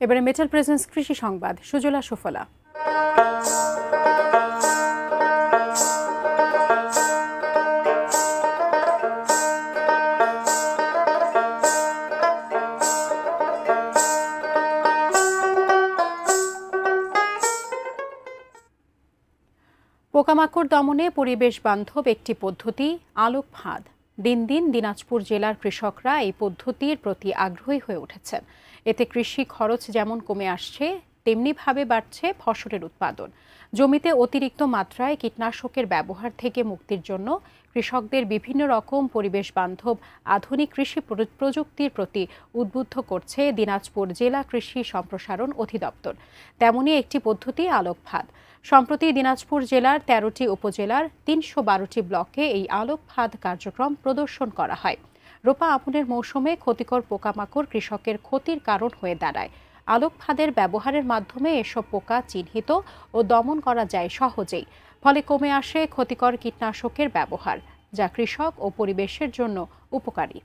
এবারে metal presence কৃষি সংবাদ, সুজলা সুফলা। পোকামাকড় দমনে পরিবেশ বান্ধব একটি পদ্ধতি আলোক ফাঁদ। দিন দিন দিনাজপুর জেলার কৃষকরা এই পদ্ধতির প্রতি আগ্রহী হয়ে উঠেছেন। এতে কৃষি খরচ যেমন কমে আসছে, তেমনিভাবে বাড়ছে ফসলের উৎপাদন। জমিতে অতিরিক্ত মাত্রায় কীটনাশকের ব্যবহার থেকে মুক্তির জন্য কৃষকদের বিভিন্ন রকম পরিবেশ বান্ধব আধুনিক কৃষি প্রযুক্তির প্রতি উদ্বুদ্ধ করছে দিনাজপুর জেলা কৃষি সম্প্রসারণ অধিদপ্তর। তেমনই একটি পদ্ধতি আলোক ফাঁদ। সম্প্রতি দিনাজপুর জেলার ১৩টি উপজেলার ৩১২টি ব্লকে এই আলোক ফাঁদ কার্যক্রম প্রদর্শন করা হয়। রোপা আপনের মৌসুমে ক্ষতিকর পোকামাকড় কৃষকের ক্ষতির কারণ হয়ে দাঁড়ায়। আলোক ফাঁদের ব্যবহারের মাধ্যমে এসব পোকা চিহ্নিত ও দমন করা যায় সহজেই। ফলে কমে আসে ক্ষতিকর কীটনাশকের ব্যবহার, যা কৃষক ও পরিবেশের জন্য উপকারী।